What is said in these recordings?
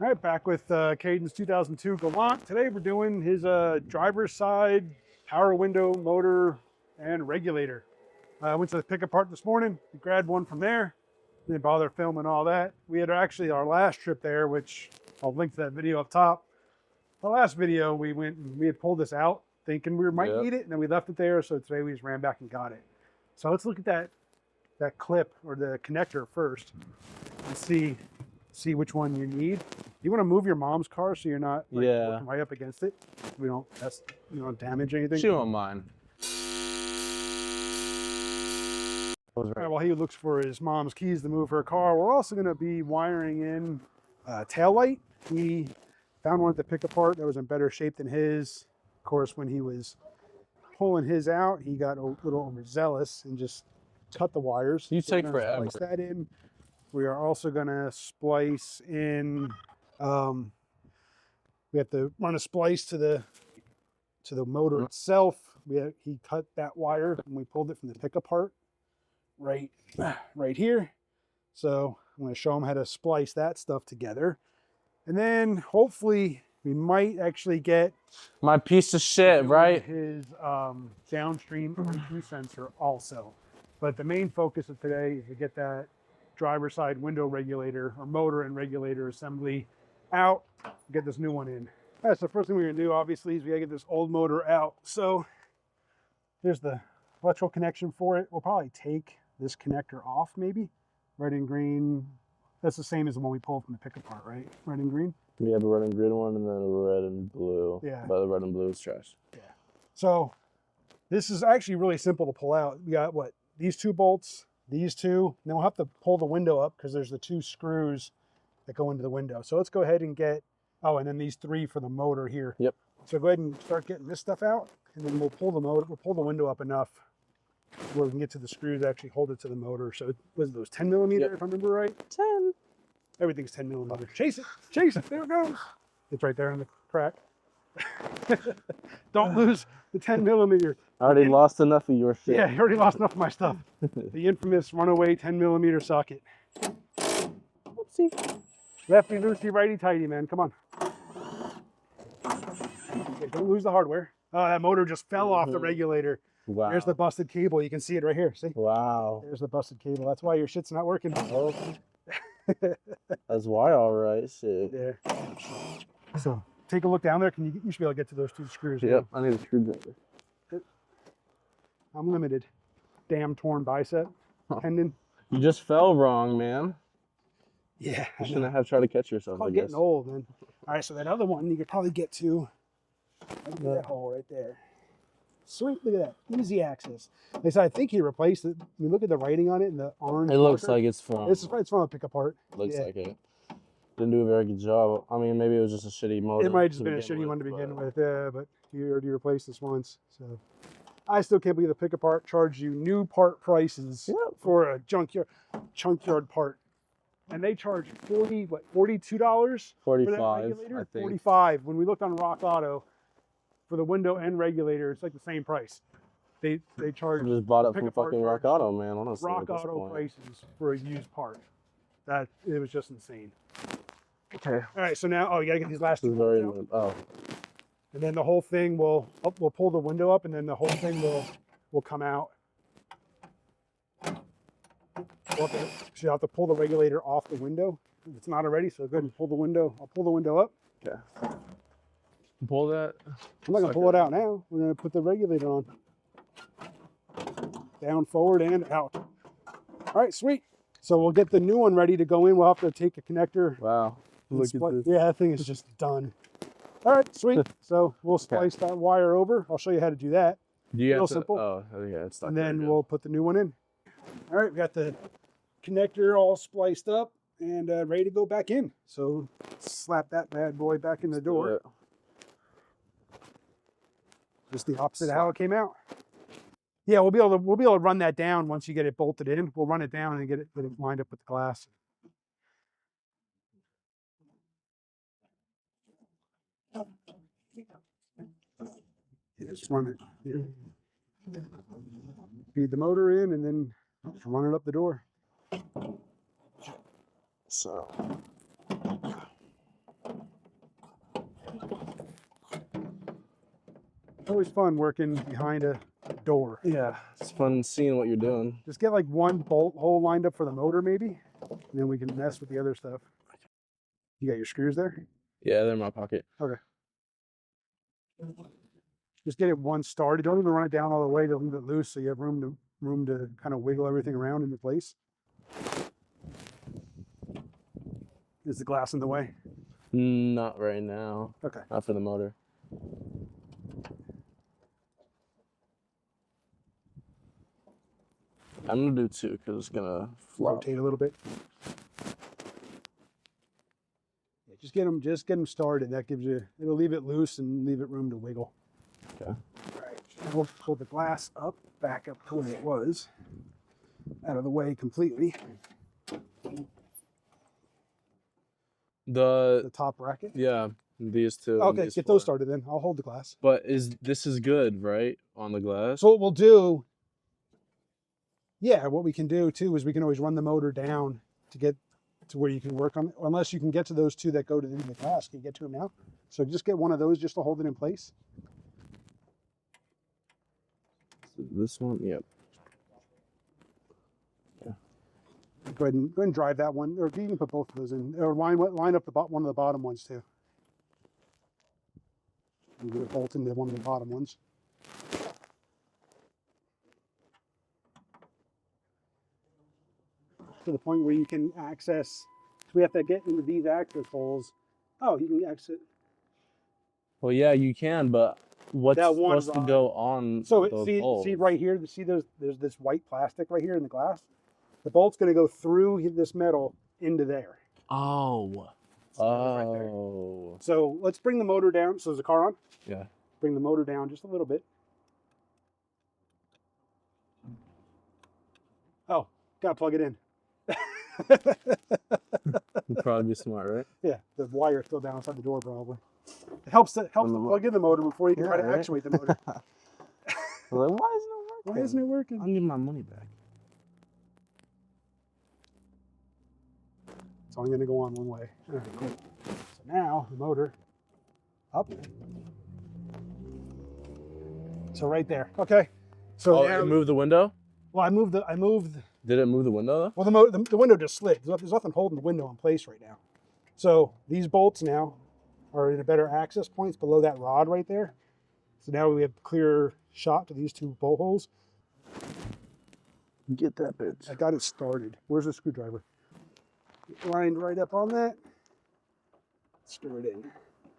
All right, back with Caden's 2002 Galant. Today we're doing his driver's side power window, motor, and regulator. I went to the pick apart this morning. We grabbed one from there. Didn't bother filming all that. We had actually our last trip there, which I'll link to that video up top. The last video we went and we had pulled this out thinking we might need it, and then we left it there. So today we just ran back and got it. So let's look at that clip or the connector first and see which one you need. You want to move your mom's car so you're not working right up against it. We don't damage anything. She won't mind. All right, while he looks for his mom's keys to move her car, we're also going to be wiring in taillight. He found one at the pick apart that was in better shape than his. Of course, when he was pulling his out, he got a little overzealous and just cut the wires. You take forever. Splice that in. We are also going to splice in. We have to run a splice to the motor itself. He cut that wire and we pulled it from the pick apart right here. So I'm going to show him how to splice that stuff together, and then hopefully we might actually get my piece of shit, right? His downstream O2 sensor also. But the main focus of today is to get that driver side window regulator or motor and regulator assembly out, get this new one in. All right, so the first thing we're gonna do obviously is we gotta get this old motor out. So here's the electrical connection for it. We'll probably take this connector off maybe. Red and green, that's the same as the one we pulled from the pick apart, right? Red and green? We have a red and green one and then a red and blue. Yeah. But the red and blue is trash. Yeah. So this is actually really simple to pull out. We got what? These two bolts, these two, and then we'll have to pull the window up because there's the two screws that go into the window. So let's go ahead and get, and then these three for the motor here. Yep. So go ahead and start getting this stuff out, and then we'll pull the window up enough where we can get to the screws that actually hold it to the motor. So was those 10 millimeter, if I remember right? 10. Everything's 10 millimeter. Chase it, there it goes. It's right there in the crack. Don't lose the 10 millimeter. I already lost enough of your shit. Yeah, you already lost enough of my stuff. The infamous runaway 10 millimeter socket. Whoopsie. Lefty loosey, righty tighty, man. Come on. Okay, don't lose the hardware. Oh, that motor just fell off the regulator. Wow. There's the busted cable. You can see it right here. See? Wow. There's the busted cable. That's why your shit's not working. Oh. That's why, all right. Shit. Yeah. So take a look down there. You should be able to get to those two screws. Yep. I need a screwdriver. I'm limited. Damn torn bicep tendon. You just fell wrong, man. Yeah. You shouldn't have tried to catch yourself, I guess. Getting old, man. All right, so that other one you could probably get to that hole right there. Sweet, look at that. Easy access. Like I think he replaced it. I mean, look at the writing on it and the orange. It looks like it's from. It's from a pick apart. Looks like it. Didn't do a very good job. I mean, maybe it was just a shitty motor. It might have just been a shitty one to begin with, but you already replaced this once. So I still can't believe the pick apart charged you new part prices for a junkyard part. And they charge $42? $45, for that regulator? I think. 45. When we looked on Rock Auto for the window and regulator, it's like the same price. They charge. I just bought it from fucking Rock Auto, man. Honestly, Rock Auto prices for a used part. That it was just insane. Okay. All right, so now you gotta get these last two. And then the whole thing we'll pull the window up, and then the whole thing will come out. So you have to pull the regulator off the window if it's not already. So go ahead and pull the window. I'll pull the window up. Okay. Pull that. I'm not gonna pull it out now. We're gonna put the regulator on. Down, forward, and out. All right, sweet. So we'll get the new one ready to go in. We'll have to take a connector. Wow. Look at this. Yeah, that thing is just done. All right, sweet. So we'll splice that wire over. I'll show you how to do that. Real simple. Oh, yeah, it's not. And then we'll put the new one in. All right, we got the connector all spliced up and ready to go back in. So slap that bad boy back in the door. Just the opposite of how it came out. Yeah, we'll be able to run that down once you get it bolted in. We'll run it down and get it lined up with the glass. Just run it. Feed the motor in and then run it up the door. So always fun working behind a door. Yeah, it's fun seeing what you're doing. Just get like one bolt hole lined up for the motor maybe, and then we can mess with the other stuff. You got your screws there? Yeah, they're in my pocket. Okay. Just get it one started. Don't even run it down all the way to leave it loose so you have room to kind of wiggle everything around into place. Is the glass in the way? Not right now. Okay. Not for the motor. I'm gonna do 2 because it's gonna flop. Rotate a little bit. Yeah, just get them started. That gives you, it'll leave it loose and leave it room to wiggle. Okay. All right. We'll pull the glass back up to where it was, out of the way completely. The top bracket. Yeah, these 2. Okay, these get 4. those started then. I'll hold the glass. But this is good, right? On the glass. So what we'll do, yeah, what we can do too is we can always run the motor down to get to where you can work on it. Unless you can get to those 2 that go to the end of the glass. Can you get to them now? So just get one of those just to hold it in place. This one, yep. Go ahead and drive that one, or you can put both of those in, or line up one of the bottom ones too. And get a bolt into one of the bottom ones. To the point where you can access. We have to get into these access holes. Oh, you can exit. Well, yeah, you can, but what's That one supposed to rod. go on So those see holes? right here. See there's this white plastic right here in the glass. The bolt's going to go through this metal into there. Oh. Right there. Oh. So let's bring the motor down. So is the car on? Yeah. Bring the motor down just a little bit. Oh, gotta plug it in. You'd probably be smart, right? Yeah, the wire's still down inside the door probably. It helps to plug in the motor before you can try to right? actuate the motor. I was like, why isn't it working? Why isn't it working? I need my money back. It's only going to go on one way. All right, cool. So now the motor up. So right there. Okay. So Oh, now, it moved the window? well, I moved. Did it move the window though? Well, the window just slid. There's nothing holding the window in place right now. So these bolts now are in a better access points below that rod right there. So now we have clear shot to these 2 bolt holes. Get that bitch. I got it started. Where's the screwdriver? Lined right up on that. Screw it in.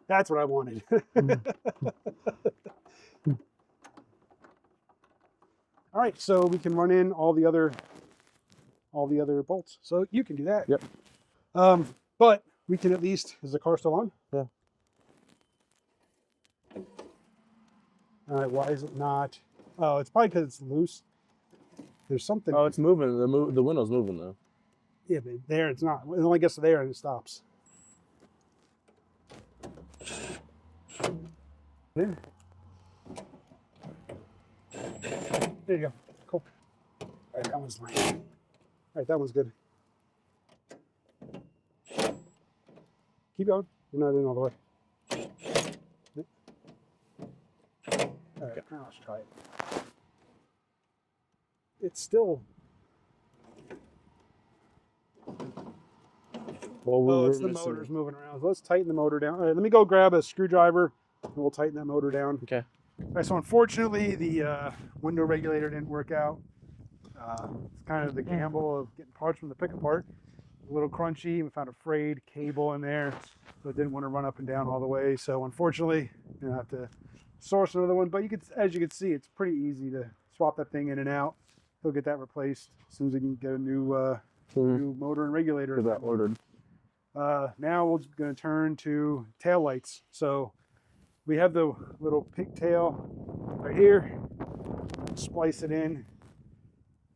That's what I wanted. All right, so we can run in all the other bolts. So you can do that. Yep. But we can at least, is the car still on? Yeah. All right, why is it not? Oh, it's probably because it's loose. There's something. Oh, it's moving. The window's moving though. Yeah, but there it's not. It only gets to there and it stops. There. There you go. Cool. All right, that one's fine. All right, that one's good. Keep going. You're not in all the way. All right, now let's try it. It's still. Well, It's the motor's moving around. So let's tighten the motor down. All right, let me go grab a screwdriver and we'll tighten that motor down. Okay. All right, so unfortunately the window regulator didn't work out. It's kind of the gamble of getting parts from the pick apart. A little crunchy. We found a frayed cable in there, so it didn't want to run up and down all the way. So unfortunately, you have to source another one. But as you can see, it's pretty easy to swap that thing in and out. He'll get that replaced as soon as he can get a new motor and regulator. Get that ordered. Now we're going to turn to tail lights. So we have the little pigtail right here. Splice it in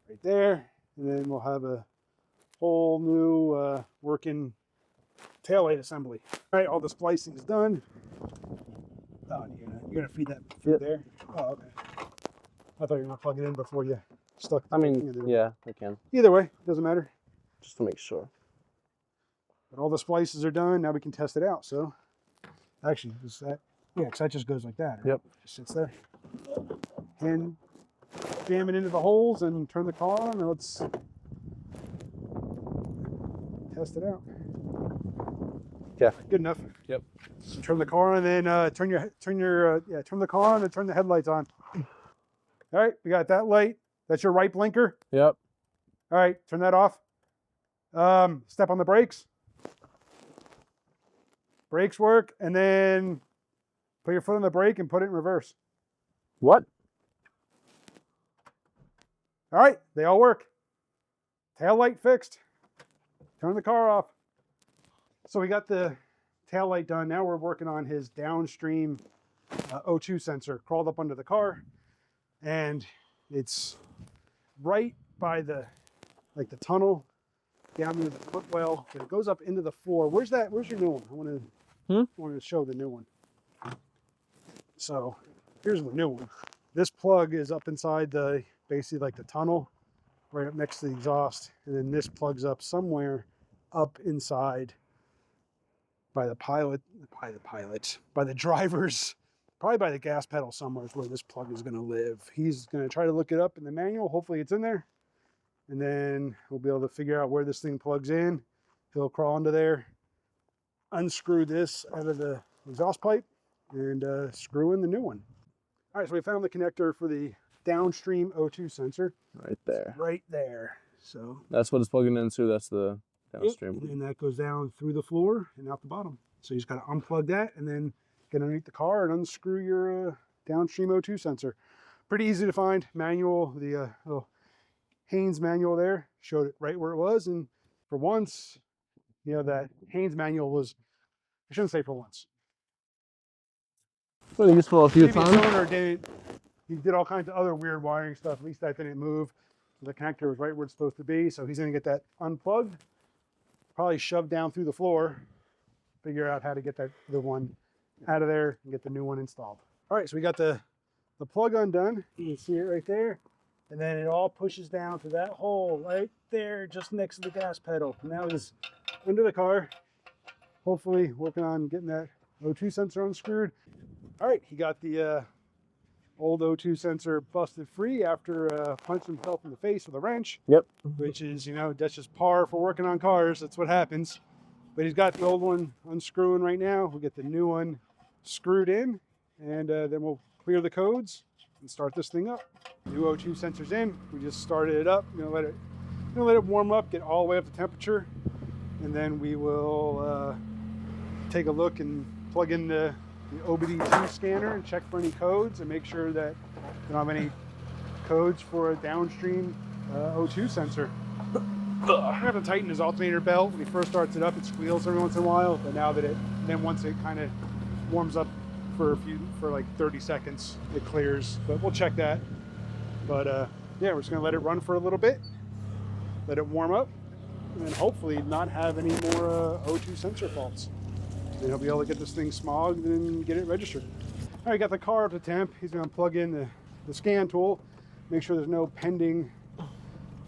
right there, and then we'll have a whole new working taillight assembly. All right, all the splicing is done. Oh, you're gonna feed that through there. Oh, okay. I thought you were gonna plug it in before you stuck. I mean, yeah, I can. Either way, doesn't matter. Just to make sure. But all the splices are done. Now we can test it out. So, actually, is that Yeah, because that just goes like that. Right? Yep. Just sits there. And jam it into the holes and turn the car on, and let's test it out. Yeah. Good enough. Yep. Turn the car on, and then turn the car on and turn the headlights on. All right, we got that light. That's your right blinker. Yep. All right, turn that off. Step on the brakes. Brakes work, and then put your foot on the brake and put it in reverse. What? All right, they all work. Tail light fixed. Turn the car off. So we got the tail light done. Now we're working on his downstream O2 sensor. Crawled up under the car, and it's right by the tunnel down near the footwell. It goes up into the floor. Where's your new one? I want to show the new one. So here's the new one. This plug is up inside basically like the tunnel, right up next to the exhaust, and then this plugs up somewhere up inside by the driver's, probably by the gas pedal somewhere is where this plug is going to live. He's going to try to look it up in the manual. Hopefully it's in there, and then we'll be able to figure out where this thing plugs in. He'll crawl into there, unscrew this out of the exhaust pipe, and screw in the new one. All right, so we found the connector for the downstream O2 sensor. Right there. Right there. So That's what it's plugging into. That's the downstream. and then that goes down through the floor and out the bottom. So you just got to unplug that and then get underneath the car and unscrew your downstream O2 sensor. Pretty easy to find. Manual, the little Haynes manual there showed it right where it was. And for once, that Haynes manual was, I shouldn't say for once. Really useful a few Previous times. owner didn't. He did all kinds of other weird wiring stuff. At least that didn't move. So the connector was right where it's supposed to be. So he's going to get that unplugged, probably shoved down through the floor, figure out how to get the one out of there and get the new one installed. All right, so we got the plug undone. You can see it right there. And then it all pushes down to that hole right there, just next to the gas pedal. Now he's under the car, hopefully working on getting that O2 sensor unscrewed. All right, he got the old O2 sensor busted free after punching himself in the face with a wrench. Yep. Which is, that's just par for working on cars. That's what happens. But he's got the old one unscrewing right now. We'll get the new one screwed in, and then we'll clear the codes and start this thing up. New O2 sensor's in. We just started it up. Let it warm up, get all the way up to temperature, and then we will take a look and plug in the OBD2 scanner and check for any codes and make sure that we don't have any codes for a downstream O2 sensor. I have to tighten his alternator belt. When he first starts it up, it squeals every once in a while, but now that once it kind of warms up for like 30 seconds, it clears. But we'll check that. But yeah, we're just gonna let it run for a little bit, let it warm up, and then hopefully not have any more O2 sensor faults. Then he'll be able to get this thing smogged and get it registered. All right, got the car up to temp. He's gonna plug in the scan tool, make sure there's no pending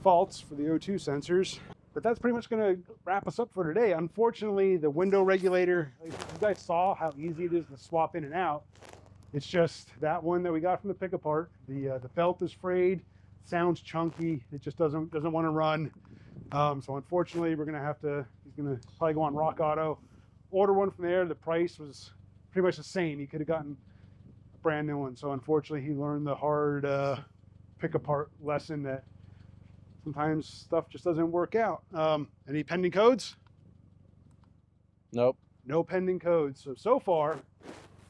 faults for the O2 sensors. But that's pretty much gonna wrap us up for today. Unfortunately, the window regulator, you guys saw how easy it is to swap in and out. It's just that one that we got from the pick apart. The belt is frayed, sounds chunky. It just doesn't want to run. So unfortunately, he's gonna probably go on Rock Auto, order one from there. The price was pretty much the same. He could have gotten a brand new one. So unfortunately, he learned the hard pick apart lesson that sometimes stuff just doesn't work out. Any pending codes? Nope. No pending codes. So far,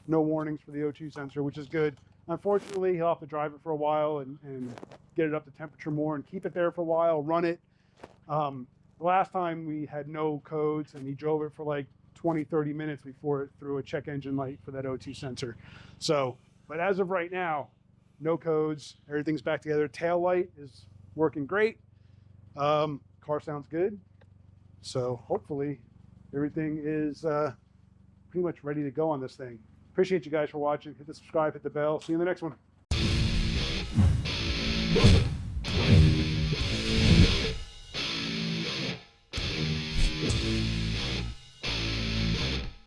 no warnings for the O2 sensor, which is good. Unfortunately, he'll have to drive it for a while and get it up to temperature more and keep it there for a while, run it. The last time we had no codes and he drove it for like 20, 30 minutes before it threw a check engine light for that O2 sensor. So, but as of right now, no codes, everything's back together. Tail light is working great. Car sounds good. So hopefully everything is pretty much ready to go on this thing. Appreciate you guys for watching. Hit the subscribe, hit the bell. See you in the next one.